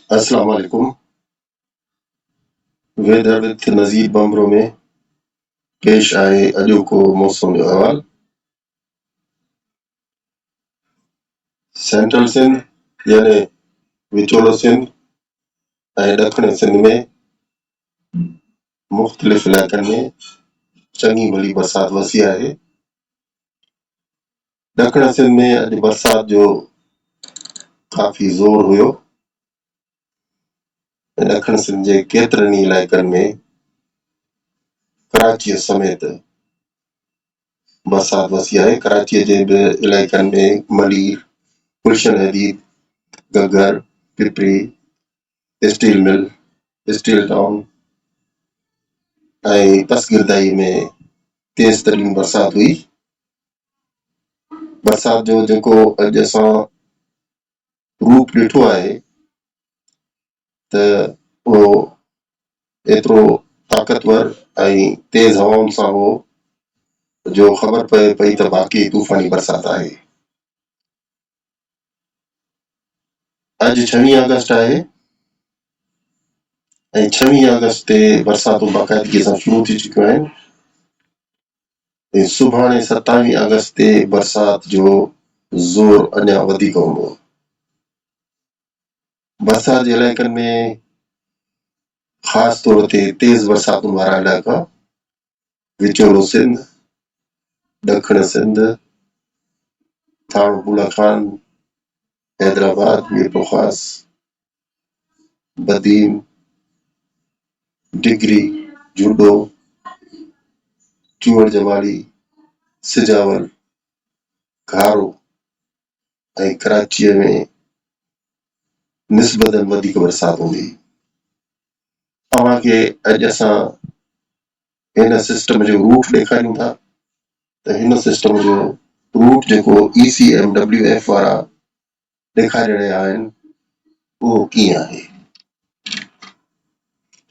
अस्सलाम वालेकुम। Weather with नज़ीर बम्बरो में पेश आहे अॼोको मौसम जो अहवाल। सेंट्रल सिंध यानी विचोलो सिंध ऐं ॾखण सिंध में मुख़्तलिफ़ इलाइक़नि में चङी भली बरसात वसी आहे। ॾखण सिंध में अॼु बरसात जो काफ़ी ज़ोर हुयो ऐं ॾखण सिंध जे केतिरनि ई इलाइक़नि में कराचीअ समेत बरसात वसी आहे। कराचीअ जे बि इलाइक़नि में Malir, Gulshan Hadeed, Ghaggar, Pipri, steel mill, steel town ऐं पसगिरदाई में तेज़ तरीन बरसात हुई। बरसात जो जेको अॼु असां रूप ॾिठो आहे त उहो एतिरो ताक़तवर ऐं तेज़ हवाउनि सां हो जो ख़बर पए पई त बाक़ी तूफ़ानी बरसात आहे। अॼु 26 अगस्त आहे ऐं 26 अगस्त ते बरसातूं बाक़ाइदगीअ सां शुरू थी चुकियूं आहिनि ऐं सुभाणे 27 अगस्त ते बरसात जो ज़ोर अञा वधीक हूंदो। बरसात जे इलाइक़नि में ख़ासि तौर ते तेज़ बरसातुनि वारा इलाइक़ा विचोलो सिंध, ॾखण सिंध, थाणो बुला खान, हैदराबाद, मीरपुरख़ास, बदीन, डिगरी, जुडो, चूअर जमाली, सिजावर, घारो ऐं कराचीअ में निस्बतन वधीक बरसात हूंदी। तव्हांखे अॼु असां हिन सिस्टम जो रूट ॾेखारियूं था त हिन सिस्टम जो रूट जेको ECMWF वारा ॾेखारे रहिया आहिनि उहो कीअं आहे।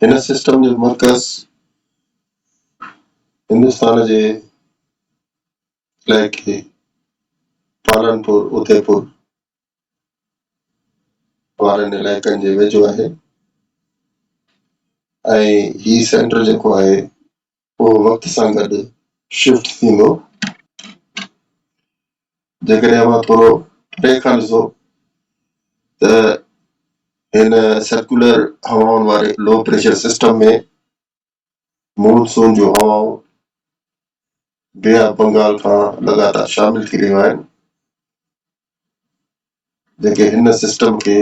हिन सिस्टम जो मर्कज़ हिंदुस्तान जे इलाइक़े पालनपुर, उदयपुर वारनि इलाइक़नि जे वेझो आहे ऐं ही सेंटर जेको आहे उहो वक़्त सां गॾु शिफ्ट थींदो। जेकॾहिं मां थोरो परे खां ॾिसो त हिन सर्कुलर हवाउनि वारे लो प्रेशर सिस्टम में मॉनसून जूं हवाऊं बे ऑफ बंगाल खां लगातार शामिल थी रहियूं आहिनि जेके हिन सिस्टम खे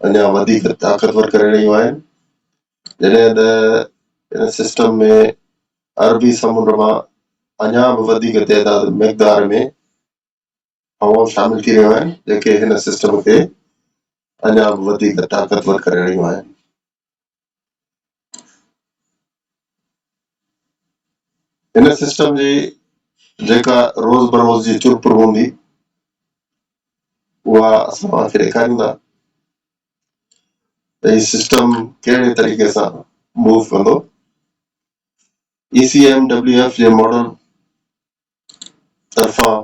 अञा वधीक ताक़तवर करे रहियूं आहिनि। जॾहिं त हिन सिस्टम में अरबी समुंड मां अञा बि वधीक तइदाद मक़दार में हवाऊं शामिल थी रहियूं आहिनि जेके हिन सिस्टम खे अञा बि वधीक ताक़तवर करे रहियूं आहिनि। हिन सिस्टम जी जेका रोज़ बरोज़ जी चुर पुर हूंदी उहा असां तव्हांखे ॾेखारियूं था त हीउ सिस्टम कहिड़े तरीक़े सां मूव कंदो। ECMWF जे मॉडल तरफ़ां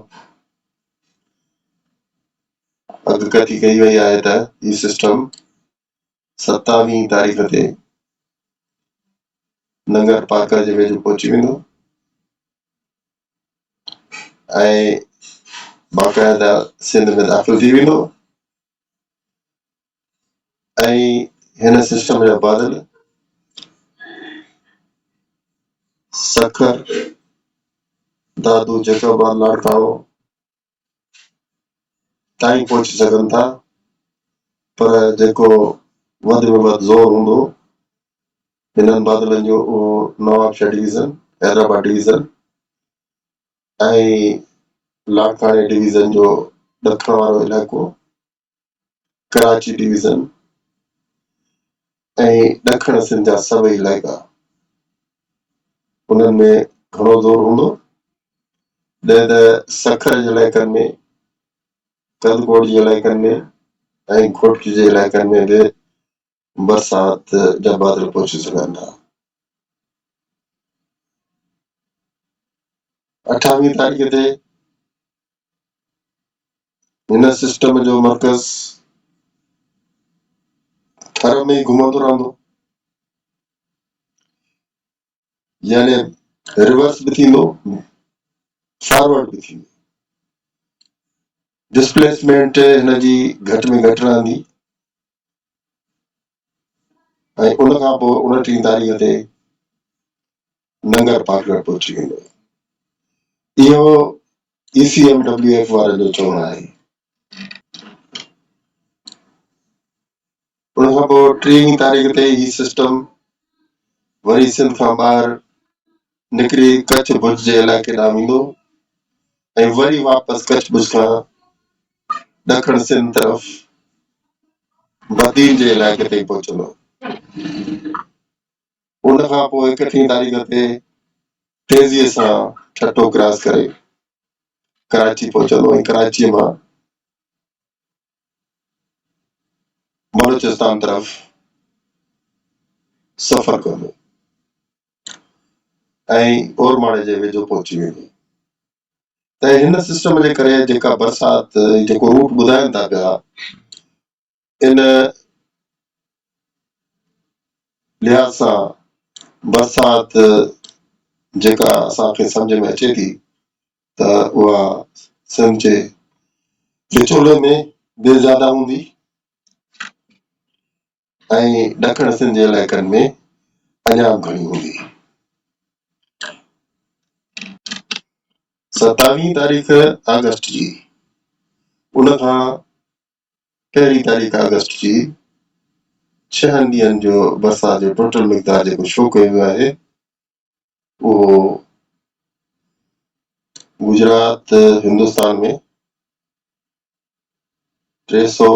अॻकथी कई वई आहे त हीउ सिस्टम 27 तारीख़ ते नंगर पार्कर जे वेझो पहुची वेंदो ऐं बाक़ाइदा सिंध में दाख़िल थी वेंदो ऐं हिन सिस्टम जा बादल सखर, दादू, जैकबाबाद, लाड़काणो ताईं पहुची सघनि था पर जेको वधि में वधि ज़ोर हूंदो हिननि बादलनि जो उहो नवाबशाह डिवीज़न, हैदराबाद डिवीज़न ऐं लाड़काणे डिवीज़न जो ॾखण वारो इलाइक़ो, कराची डिवीज़न ऐं ॾखण सिंध जा सभई इलाइक़ा उन्हनि में घणो ज़ोर हूंदो। जॾहिं त सखर जे इलाइक़नि में, कदकोट जे इलाइक़नि में ऐं घोटकी जे इलाइक़नि में बि बरसात जा बादल पहुची सघनि था। 28 तारीख़ ते हिन सिस्टम जो मर्कज़ थर में घुमंदो रहंदो, यानी रिवर्स भी थींदो, फॉरवर्ड भी थींदो। डिस्प्लेसमेंट हिन जी घटि में घटि रहंदी ऐं उन खां पोइ 29 तारीख़ ते नंगर पार्कड़ पहुची वेंदो। इहो ECMWF वारनि जो चवणु आहे। उन खां पोइ 30 तारीख़ ते ही सिस्टम वरी सिंध खां ॿाहिरि निकिरी कच्छ भुज जे इलाइक़े ॾांहुं वेंदो ऐं वरी वापसि कच्छ भुज खां ॾखण सिंध तरफ़ बदीन जे इलाइक़े ते पहुचंदो। उन खां पोइ 31 तारीख़ ते तेज़ीअ सां ठटो क्रॉस करे कराची पहुचंदो ऐं कराचीअ मां बलूचिस्तान तरफ़ सफ़र कंदो ऐं ओरमाड़े जे वेझो पहुची वेंदो। त हिन सिस्टम जे करे जेका बरसात जेको रूट ॿुधाइनि था पिया, इन लिहाज़ सां बरसात जेका असांखे सम्झ में अचे थी त उहा सिंध जे विचोले में बि ज़्यादा हूंदी ऐं ॾखण सिंध जे इलाइक़नि में अञा घणी हूंदी। 27 तारीख़ अगस्त जी, उन खां 1 तारीख़ अगस्त जी 6 ॾींहंनि जो बरसात जो टोटल मिक़दार जेको शो कयो वियो आहे उहो गुजरात हिंदुस्तान में 300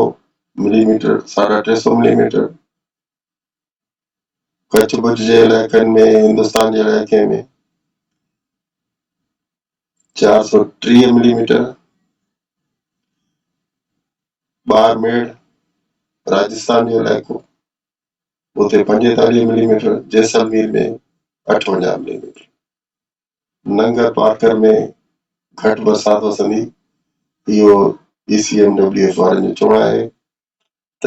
मिलीमीटर, 350 मिलीमीटर, कच्छ भुज जे इलाइक़नि में, हिंदुस्तान जे इलाइक़े में 430 मिलीमीटर, बाड़मेर राजस्थान जो इलाइक़ो उते 45 मिलीमीटर, जैसलमेर में 58 मिलीमीटर, नंगर पार्कर में घटि बरसात वसंदी। इहो ECMWF वारनि जो चवणु आहे त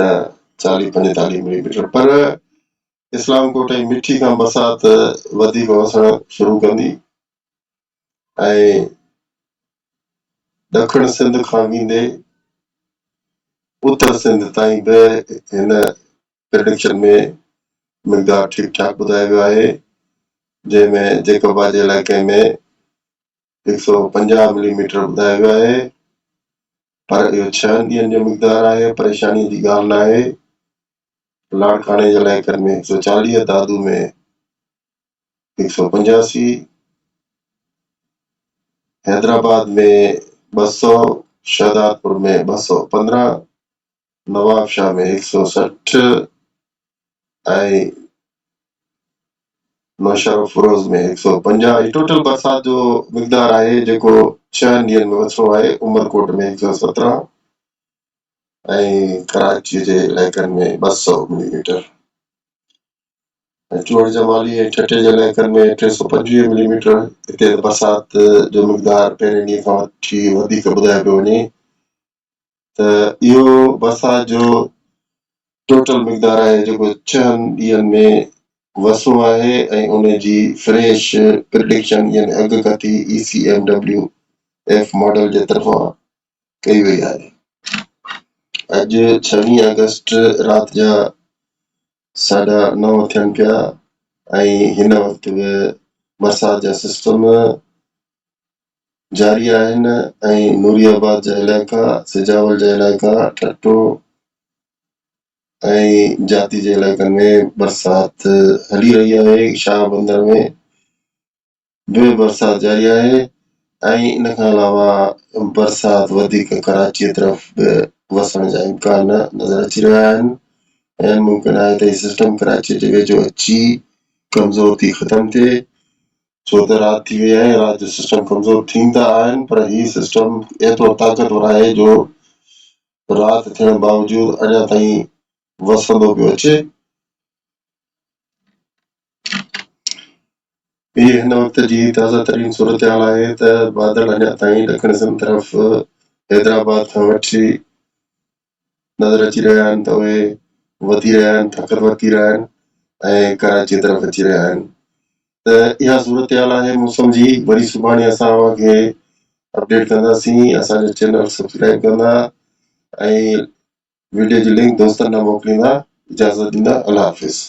40-45 मिलीमीटर, पर इस्लामकोट ऐं मिठी खां बरसात वधीक वसणु शुरू कंदी ऐं ॾखण सिंध खां वेंदे उत्तर सिंध ताईं बि हिन प्रेडिक्शन में मिक़दार ठीकु ठाक ॿुधायो वियो आहे, जंहिंमें जेकबा जे इलाइक़े में 150 मिलीमीटर ॿुधायो वियो आहे, पर इहो 6 ॾींहंनि जो मिक़दार आहे, परेशानी जी ॻाल्हि न आहे। लाड़काणे जे इलाइक़नि में 140, दादू में 185, हैदराबाद में 200, शहदादपुर में 215, नवाबशाह में 160 ऐं नौशहरा फिरोज में 150। टोटल बरसात जो मिक़दार आहे जेको 6 ॾींहनि में वसणो आहे। उमरकोट में 117 ऐं कराची जे इलाइक़नि में 200 मिलीमीटर, ऐं चोड़ जमाली ऐं ठठे जे इलाइक़नि में 325 मिलीमीटर। हिते बरसात जो मिक़दार पहिरें ॾींहं खां वठी वधीक ॿुधायो पियो वञे। त इहो बरसात जो टोटल मिक़दार आहे जेको 6 ॾींहनि में वसणो आहे ऐं उन जी फ्रेश प्रिडिक्शन यानी अॻकथी ECMWF मॉडल जे तरफ़ां कई वई आहे। अॼु 26 अगस्त राति जा 9:30 थियनि पिया ऐं हिन वक़्तु बि बरसात जा सिस्टम जारी आहिनि ऐं नूरियाबाद जा इलाइक़ा, सिजावल जा इलाइक़ा, ठट्टो ऐं जाती जे इलाइक़नि में बरसात हली रही आहे। शाह बंदर में बि बरसात जारी आहे ऐं इन खां अलावा बरसात वधीक कराचीअ तरफ़ बि वसण जा इम्कान नज़र अची रहिया आहिनि ऐं मुमकिन आहे त हीउ सिस्टम कराचीअ जे वेझो अची कमज़ोर थी ख़तम थिए, छो त राति थी वई आहे। राति जो सिस्टम कमज़ोर थींदा आहिनि, पर हीउ सिस्टम एतिरो ताक़तवर आहे जो राति थियण बावजूदि अञा ताईं वसंदो पियो अचे। हीअ हिन वक़्त जी ताज़ा तरीन सूरत हाल आहे त बादल अञा ताईं ॾखण सिंध तरफ़ हैदराबाद खां वठी नज़र अची रहिया आहिनि त उहे वधी रहिया आहिनि, ताक़तवर थी रहिया आहिनि ऐं कराची जी तरफ़ अची रहिया आहिनि। त इहा सूरत हाल आहे मौसम जी। वरी सुभाणे असां तव्हांखे अपडेट कंदासीं। असांजो चैनल सब्सक्राइब कंदा ऐं वीडियो जी लिंक दोस्तनि ॾांहुं मोकिलींदा। इजाज़त ॾींदा। अल्लाह हाफ़िज़।